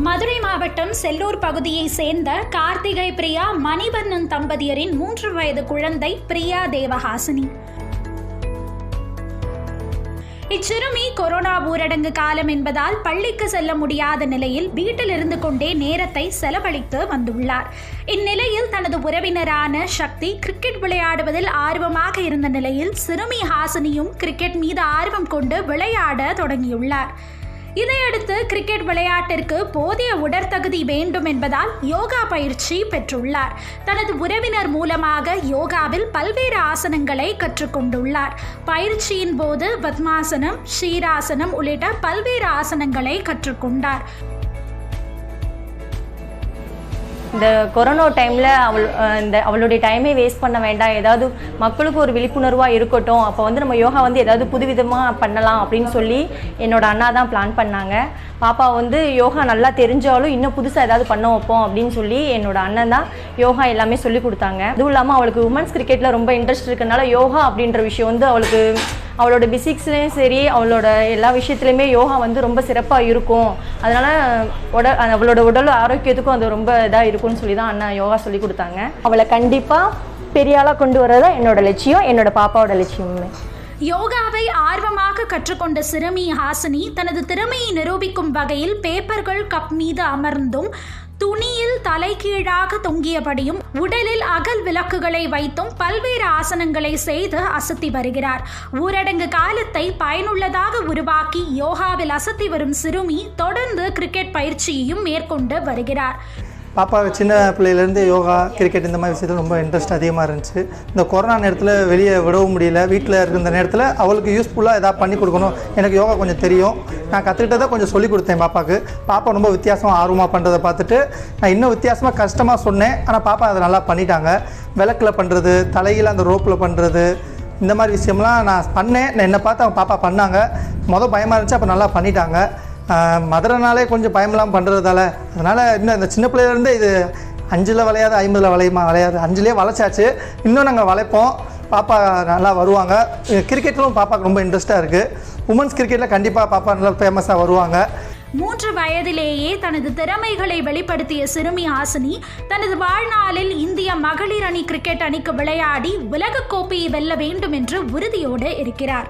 மதுரை மாவட்டம் செல்லூர் பகுதியை சேர்ந்த கார்த்திகை பிரியா மணிவண்ணன் தம்பதியரின் 3 வயது குழந்தை பிரியா தேவஹாசினி. இச்சிறுமி கொரோனா ஊரடங்கு காலம் என்பதால் பள்ளிக்கு செல்ல முடியாத நிலையில் வீட்டில் இருந்து கொண்டே நேரத்தை செலவழித்து வந்துள்ளார். இந்நிலையில் தனது உறவினரான சக்தி கிரிக்கெட் விளையாடுவதில் ஆர்வமாக இருந்த நிலையில் சிறுமி ஹாசினியும் கிரிக்கெட் மீது ஆர்வம் கொண்டு விளையாட தொடங்கியுள்ளார். இதையடுத்து கிரிக்கெட் விளையாட்டிற்கு போதிய உடற்தகுதி வேண்டும் என்பதால் யோகா பயிற்சி பெற்றுள்ளார். தனது உறவினர் மூலமாக யோகாவில் பல்வேறு ஆசனங்களை கற்றுக்கொண்டுள்ளார். பயிற்சியின் போது பத்மாசனம், ஷீராசனம் உள்ளிட்ட பல்வேறு ஆசனங்களை கற்றுக்கொண்டார். இந்த கொரோனா டைமில் அவளுடைய டைமே வேஸ்ட் பண்ண வேண்டாம், ஏதாவது மக்களுக்கு ஒரு விழிப்புணர்வாக இருக்கட்டும், அப்போ நம்ம யோகா ஏதாவது புதுவிதமாக பண்ணலாம் அப்படின்னு சொல்லி என்னோட அண்ணா தான் பிளான் பண்ணாங்க. பாப்பா யோகா நல்லா தெரிஞ்சாலும் இன்னும் புதுசாக ஏதாவது பண்ண வைப்போம் அப்படின்னு சொல்லி என்னோட அண்ணன் தான் யோகா எல்லாமே சொல்லி கொடுத்தாங்க. அதுவும் இல்லாமல் அவளுக்கு உமன்ஸ் கிரிக்கெட்டில் ரொம்ப இன்ட்ரெஸ்ட் இருக்கனால யோகா அப்படின்ற விஷயம் அவளுக்கு அவளோட பிசிக்ஸ்லேயும் சரி அவளோட எல்லா விஷயத்துலையுமே யோகா ரொம்ப சிறப்பாக இருக்கும். அதனால் அவளோட உடல் ஆரோக்கியத்துக்கும் அது ரொம்ப இதாக இருக்கும்னு சொல்லி தான் அண்ணா யோகா சொல்லி கொடுத்தாங்க. அவளை கண்டிப்பாக பெரிய ஆளாக கொண்டு வரதான் என்னோட லட்சியம், என்னோட பாப்பாவோட லட்சியமே. யோகாவை ஆர்வமாக கற்றுக்கொண்ட சிறுமி ஹாசினி தனது திறமையை நிரூபிக்கும் வகையில் பேப்பர்கள் கப் மீது அமர்ந்தும் துணியில் தலைகீழாக தொங்கியபடியும் உடலில் அகல் விளக்குகளை வைத்தும் பல்வேறு ஆசனங்களை செய்து அசத்தி வருகிறார். ஊரடங்கு காலத்தை பயனுள்ளதாக உருவாக்கி யோகாவில் அசத்தி வரும் சிறுமி தொடர்ந்து கிரிக்கெட் பயிற்சியையும் மேற்கொண்டு வருகிறார். பாப்பா சின்ன பிள்ளையிலேருந்து யோகா, கிரிக்கெட் இந்த மாதிரி விஷயத்தில் ரொம்ப இன்ட்ரெஸ்ட் அதிகமாக இருந்துச்சு. இந்த கொரோனா நேரத்தில் வெளியே விடவும் முடியல. வீட்டில் இருக்கிற நேரத்தில் அவளுக்கு யூஸ்ஃபுல்லாக எதாவது பண்ணி கொடுக்கணும். எனக்கு யோகா கொஞ்சம் தெரியும், நான் கற்றுக்கிட்டதை கொஞ்சம் சொல்லிக் கொடுத்தேன் பாப்பாவுக்கு. பாப்பா ரொம்ப வித்தியாசமாக ஆர்வமாக பண்ணுறதை பார்த்துட்டு நான் இன்னும் வித்தியாசமாக கஷ்டமாக சொன்னேன். ஆனால் பாப்பா அதை நல்லா பண்ணிட்டாங்க. விளக்கில் பண்ணுறது, தலையில் அந்த ரோப்பில் பண்ணுறது, இந்த மாதிரி விஷயம்லாம் நான் பண்ணேன். நான் என்னை பார்த்து அவங்க பாப்பா பண்ணாங்க. பயமாக இருந்துச்சு, அப்போ நல்லா பண்ணிட்டாங்க. மதுரைனாலே கொஞ்சம் பயமெல்லாம் பண்ணுறதால அதனால் இன்னும் இந்த சின்ன பிள்ளையிலேருந்து இது 5ல் விளையாது 50ல் விளையாது 5லேயே வளைச்சாச்சு. இன்னும் நாங்கள் வளைப்போம். பாப்பா நல்லா வருவாங்க. கிரிக்கெட்டிலும் பாப்பாவுக்கு ரொம்ப இன்ட்ரெஸ்ட்டாக இருக்குது. உமன்ஸ் கிரிக்கெட்டில் கண்டிப்பாக பாப்பா நல்லா ஃபேமஸாக வருவாங்க. 3 வயதிலேயே தனது திறமைகளை வெளிப்படுத்திய சிறுமி ஹாசினி தனது வாழ்நாளில் இந்திய மகளிர் அணி கிரிக்கெட் அணிக்கு விளையாடி உலகக் கோப்பையை வெல்ல வேண்டும் என்று உறுதியோடு இருக்கிறார்.